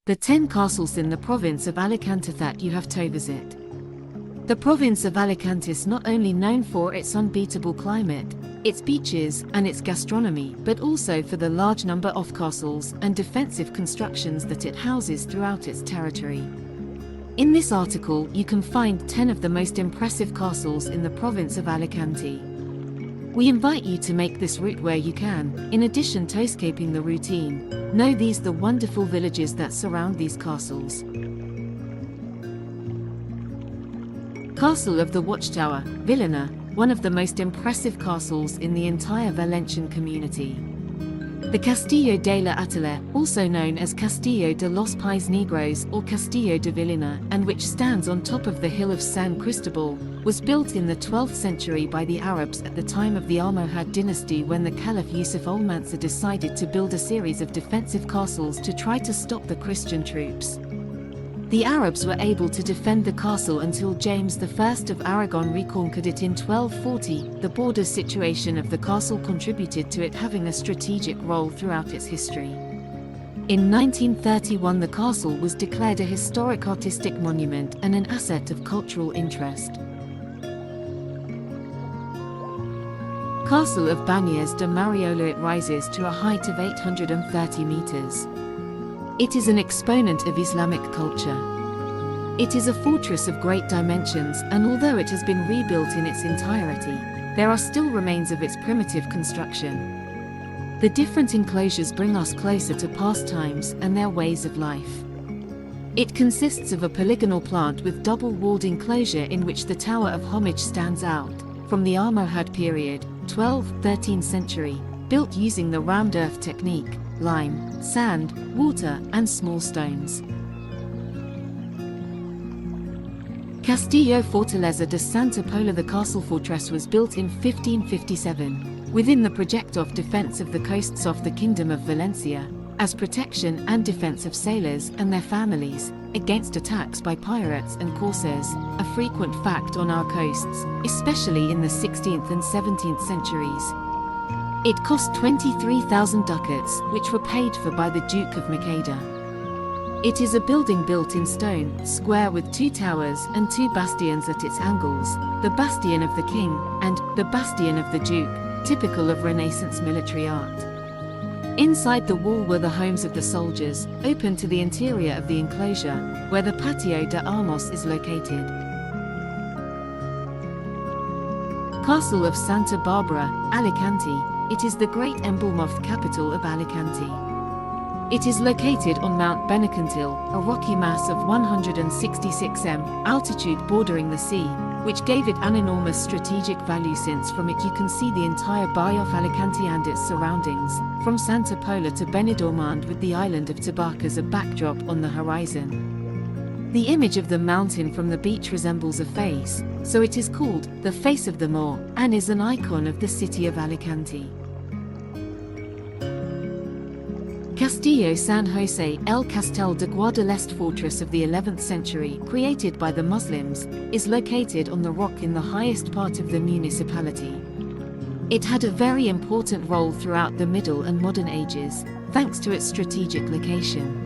The 10 castles in the province of Alicante that you have to visit. The province of Alicante is not only known for its unbeatable climate, its beaches, and its gastronomy, but also for the large number of castles and defensive constructions that it houses throughout its territory. In this article, you can find 10 of the most impressive castles in the province of Alicante. We invite you to make this route where you can, in addition to escaping the routine. Know these the wonderful villages that surround these castles. Castle of the Watchtower, Villena, one of the most impressive castles in the entire Valencian community. The Castillo de la Atala, also known as Castillo de los Pies Negros or Castillo de Villena, and which stands on top of the hill of San Cristobal, was built in the 12th century by the Arabs at the time of the Almohad dynasty, when the Caliph Yusuf al-Mansur decided to build a series of defensive castles to try to stop the Christian troops. The Arabs were able to defend the castle until James I of Aragon reconquered it in 1240. The border situation of the castle contributed to it having a strategic role throughout its history. In 1931, the castle was declared a historic artistic monument and an asset of cultural interest. Castle of Bañez de Mariola. It rises to a height of 830 meters. It is an exponent of Islamic culture. It is a fortress of great dimensions, and although it has been rebuilt in its entirety, there are still remains of its primitive construction. The different enclosures bring us closer to past times and their ways of life. It consists of a polygonal plant with double-walled enclosure in which the Tower of Homage stands out, from the Almohad period, 12th-13th century, built using the rammed earth technique, lime, sand, water, and small stones. Castillo Fortaleza de Santa Pola. The castle fortress was built in 1557, within the project of defense of the coasts of the Kingdom of Valencia, as protection and defense of sailors and their families against attacks by pirates and corsairs, a frequent fact on our coasts, especially in the 16th and 17th centuries. It cost 23,000 ducats, which were paid for by the Duke of Maqueda. It is a building built in stone, square with 2 towers and 2 bastions at its angles, the Bastion of the King and the Bastion of the Duke, typical of Renaissance military art. Inside the wall were the homes of the soldiers, open to the interior of the enclosure, where the Patio de Armas is located. Castle of Santa Barbara, Alicante. It is the great emblem-of capital of Alicante. It is located on Mount Benacantil, a rocky mass of 166 m altitude bordering the sea, which gave it an enormous strategic value, since from it you can see the entire Bay of Alicante and its surroundings, from Santa Pola to Benidorm, with the island of Tabac as a backdrop on the horizon. The image of the mountain from the beach resembles a face, so it is called the Face of the Moor, and is an icon of the city of Alicante. Castillo San Jose. El Castel de Guadalest, fortress of the 11th century, created by the Muslims, is located on the rock in the highest part of the municipality. It had a very important role throughout the Middle and Modern Ages, thanks to its strategic location.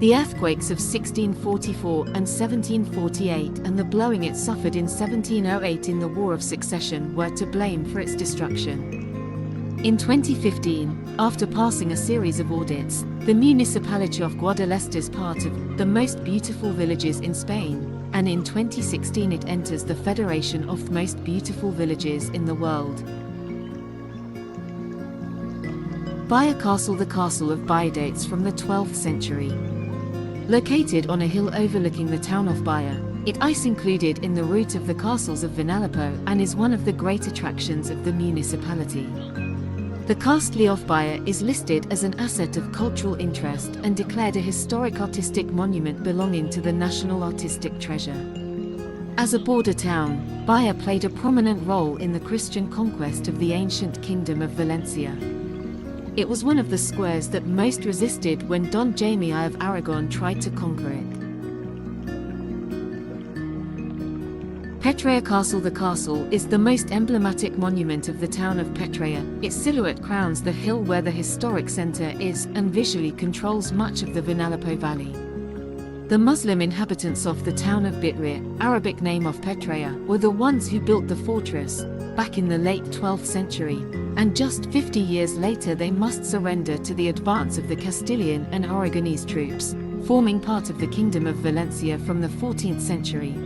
The earthquakes of 1644 and 1748 and the blowing it suffered in 1708 in the War of Succession were to blame for its destruction. In 2015, after passing a series of audits, the municipality of Guadalest is part of the most beautiful villages in Spain, and in 2016 it enters the Federation of Most Beautiful Villages in the World. Baia Castle. The castle of Baia dates from the 12th century. Located on a hill overlooking the town of Baia, it is included in the route of the castles of Vinalopó and is one of the great attractions of the municipality. The castle of Baia is listed as an asset of cultural interest and declared a historic artistic monument belonging to the National Artistic Treasure. As a border town, Baia played a prominent role in the Christian conquest of the ancient Kingdom of Valencia. It was one of the squares that most resisted when Don Jaime I of Aragon tried to conquer it. Petrea Castle. The castle is the most emblematic monument of the town of Petrea. Its silhouette crowns the hill where the historic center is and visually controls much of the Vinalopó Valley. The Muslim inhabitants of the town of Bitria, Arabic name of Petrea, were the ones who built the fortress back in the late 12th century, and just 50 years later they must surrender to the advance of the Castilian and Aragonese troops, forming part of the Kingdom of Valencia from the 14th century.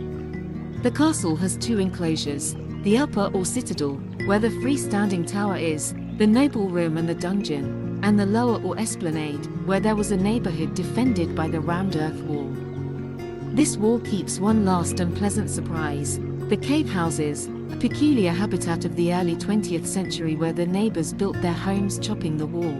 The castle has two enclosures, the upper or citadel, where the freestanding tower is, the noble room and the dungeon, and the lower or esplanade, where there was a neighborhood defended by the round earth wall. This wall keeps one last unpleasant surprise, the cave houses, a peculiar habitat of the early 20th century where the neighbors built their homes chopping the wall.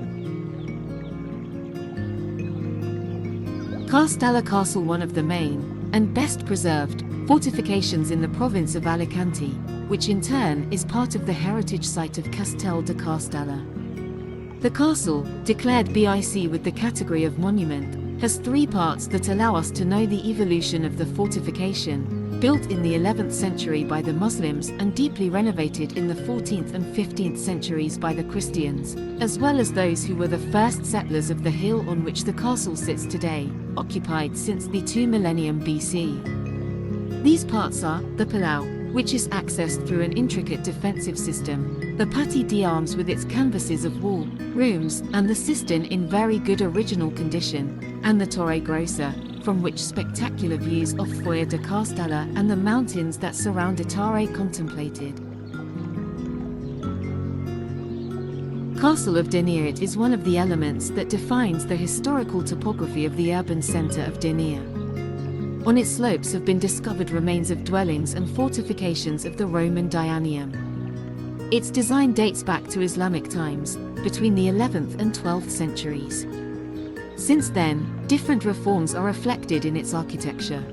Castalla Castle, one of the main, and best preserved, fortifications in the province of Alicante, which in turn is part of the heritage site of Castel de Castalla. The castle, declared BIC with the category of monument, has three parts that allow us to know the evolution of the fortification, built in the 11th century by the Muslims and deeply renovated in the 14th and 15th centuries by the Christians, as well as those who were the first settlers of the hill on which the castle sits today, occupied since the 2 millennium BC. These parts are the Palau, which is accessed through an intricate defensive system, the Patio d'Armes with its canvases of wall, rooms, and the cistern in very good original condition, and the Torre Grossa, from which spectacular views of Foyer de Castalla and the mountains that surround it are contemplated. Castle of Denier. It is one of the elements that defines the historical topography of the urban center of Denier. On its slopes have been discovered remains of dwellings and fortifications of the Roman Dianium. Its design dates back to Islamic times, between the 11th and 12th centuries. Since then, different reforms are reflected in its architecture.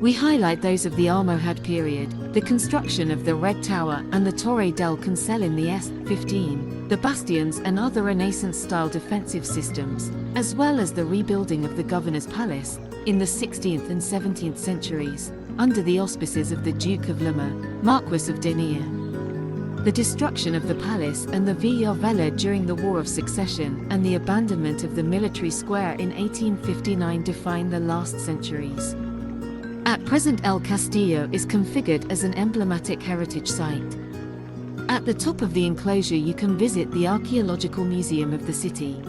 We highlight those of the Almohad period, the construction of the Red Tower and the Torre del Cancel in the S-15, the bastions and other Renaissance-style defensive systems, as well as the rebuilding of the Governor's Palace, in the 16th and 17th centuries, under the auspices of the Duke of Lerma, Marquis of Denier. The destruction of the palace and the Villa Vella during the War of Succession and the abandonment of the military square in 1859 define the last centuries. At present El Castillo is configured as an emblematic heritage site. At the top of the enclosure you can visit the Archaeological Museum of the city.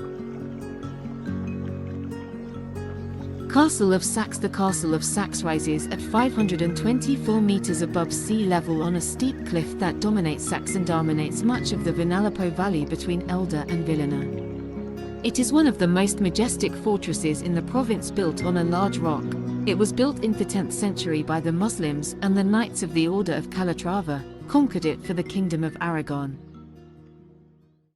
Castle of Saxe. The Castle of Saxe rises at 524 meters above sea level on a steep cliff that dominates Saxe and dominates much of the Vinalopó Valley between Elda and Villena. It is one of the most majestic fortresses in the province, built on a large rock. It was built in the 10th century by the Muslims, and the Knights of the Order of Calatrava conquered it for the Kingdom of Aragon.